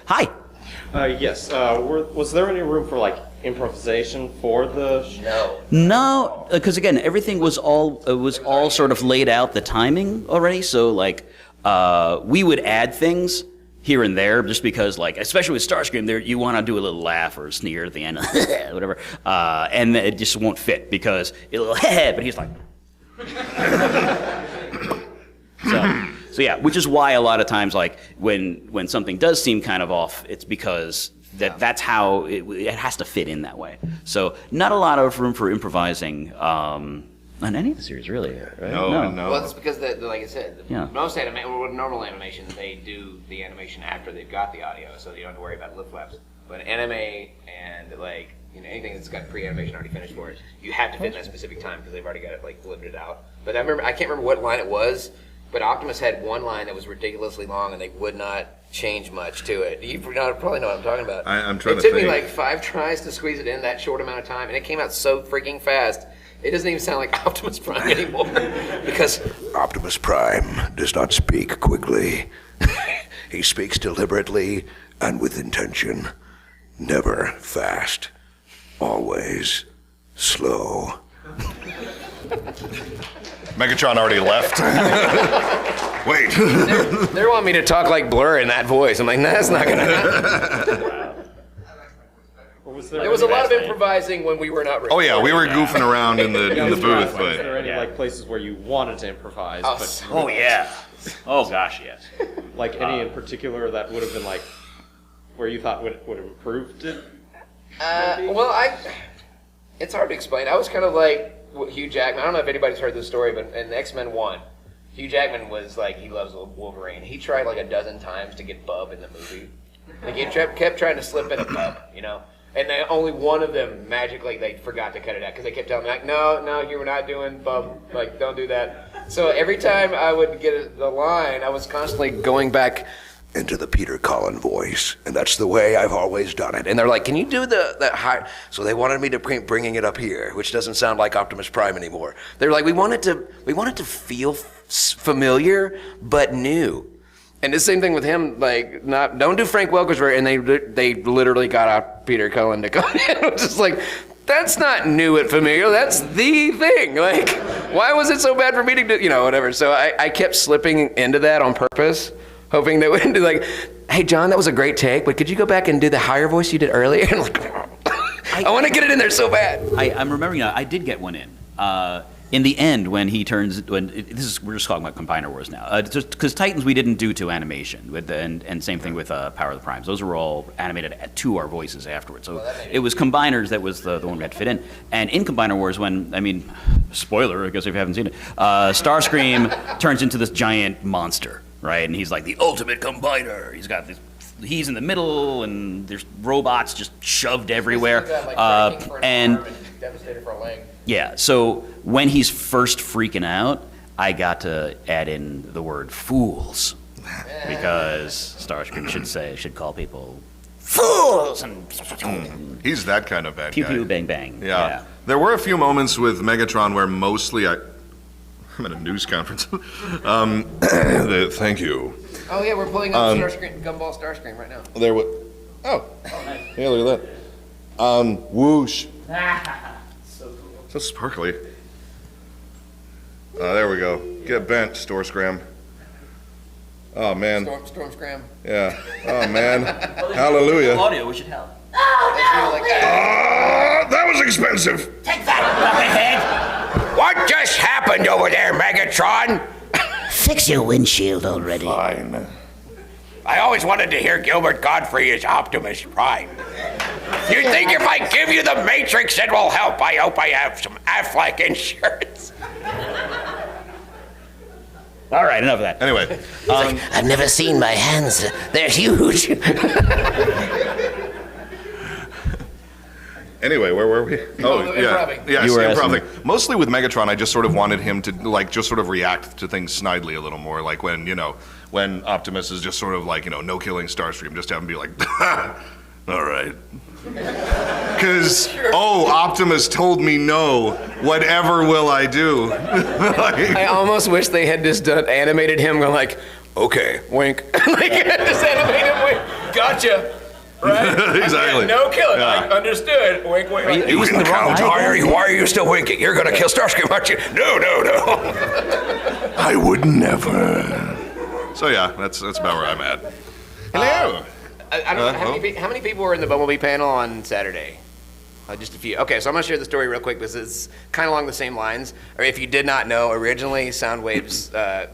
Hi. Yes. Was there any room for like improvisation for the show? No, because again, everything was all sort of laid out, the timing already. So like, we would add things here and there just because, like, especially with Starscream, there you want to do a little laugh or a sneer at the end, whatever, and it just won't fit because it'll but he's like. So yeah, which is why a lot of times, like when something does seem kind of off, it's because that's how it has to fit in that way. So not a lot of room for improvising on any of the series, really. Right? No. Well, it's because, like I said, Yeah. most normal animation, they do the animation after they've got the audio, so you don't have to worry about lip flaps. But anime and anything that's got pre-animation already finished for it, you have to fit in that specific time because they've already got it limited out. But I can't remember what line it was. But Optimus had one line that was ridiculously long, and they would not change much to it. You probably know what I'm talking about. I'm trying to think. It took me think. like 5 tries to squeeze it in that short amount of time, and it came out so freaking fast. It doesn't even sound like Optimus Prime anymore. Because Optimus Prime does not speak quickly. He speaks deliberately and with intention. Never fast. Always slow. Megatron already left. Wait. they want me to talk like Blur in that voice. I'm like, nah, that's not going to happen. There was a lot of improvising when we were not recording. Oh yeah, we were goofing around in the booth, Was but there any places where you wanted to improvise? Oh yeah. Oh gosh, yes. Like any in particular that would have been like where you thought would have improved it? It's hard to explain. I was kind of like Hugh Jackman. I don't know if anybody's heard this story, but in X-Men 1, Hugh Jackman was like, he loves Wolverine. He tried like a dozen times to get Bub in the movie. Like he kept trying to slip in a Bub, And then only one of them magically they forgot to cut it out because they kept telling me like, no, you were not doing Bub. Like, don't do that. So every time I would get the line, I was constantly going back into the Peter Cullen voice, and that's the way I've always done it. and they're like, can you do That high, so they wanted me to bringing it up here, which doesn't sound like Optimus Prime anymore. They're like, we want it to feel familiar but new. And the same thing with him, like, don't do Frank Welker's version. And they literally got out Peter Cullen to come in. It's just like, that's not new and familiar. That's the thing. Like, why was it so bad for me to do, whatever. So I kept slipping into that on purpose, hoping they wouldn't do like, hey, John, that was a great take, but could you go back and do the higher voice you did earlier? And like, I want to get it in there so bad. I'm remembering now. I did get one in the end when he turns. We're just talking about Combiner Wars now. Because Titans we didn't do to animation, and same thing with Power of the Primes. Those were all animated to our voices afterwards. So it was Combiners that was the one we had to fit in. And in Combiner Wars, spoiler, I guess if you haven't seen it, Starscream turns into this giant monster, right? And he's like the ultimate combiner. He's in the middle, and there's robots just shoved everywhere. And Devastator for a leg. yeah, so when he's first freaking out, I got to add in the word fools because Starscream should call people fools and he's that kind of bad pew guy. pew bang bang. Yeah. There were a few moments with Megatron where mostly I'm at a news conference. Thank you. Oh yeah, we're pulling up Gumball Starscream right now. There was. Oh. Hey, look at that. Whoosh. So sparkly. There we go. Get bent, Starscream. Oh man. Storm Scram. Yeah. Oh man. Hallelujah. Audio, we should help. That was expensive. Take that, buckethead! What just happened over there, Megatron? Fix your windshield already. Fine. I always wanted to hear Gilbert Godfrey as Optimus Prime. You think if I give you the Matrix it will help? I hope I have some Affleck insurance. All right, enough of that. Anyway. I've never seen my hands. They're huge. Anyway, where were we? Oh, yeah. Improving. Yes, You were improving. Mostly with Megatron, I just sort of wanted him to, just sort of react to things snidely a little more. Like when Optimus is just sort of like, no killing Starscream, just have him be like, all right. Because, Optimus told me no, whatever will I do? I almost wish they had just animated him going like, okay, wink. Like, just animate him wink. God gotcha. Right? Exactly. No killing. Yeah. Like, understood. Wink, wink. Like, You can count. Why are you still winking? You're gonna kill Starscream, aren't you? No. I would never. So yeah, that's about where I'm at. Hello. I don't know how many people were in the Bumblebee panel on Saturday. Just a few. Okay, so I'm gonna share the story real quick because it's kind of along the same lines. Or if you did not know, originally Soundwave's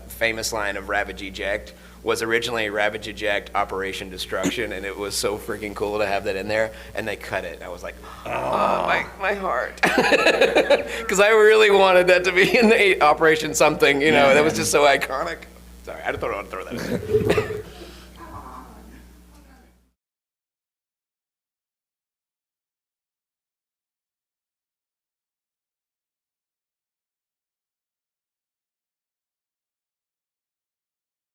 famous line of Ravage Eject was originally Ravage Eject Operation Destruction, and it was so freaking cool to have that in there. And they cut it. I was like, oh, my heart, because I really wanted that to be in the Operation something. That was just so iconic. Sorry, I just thought I would throw that in.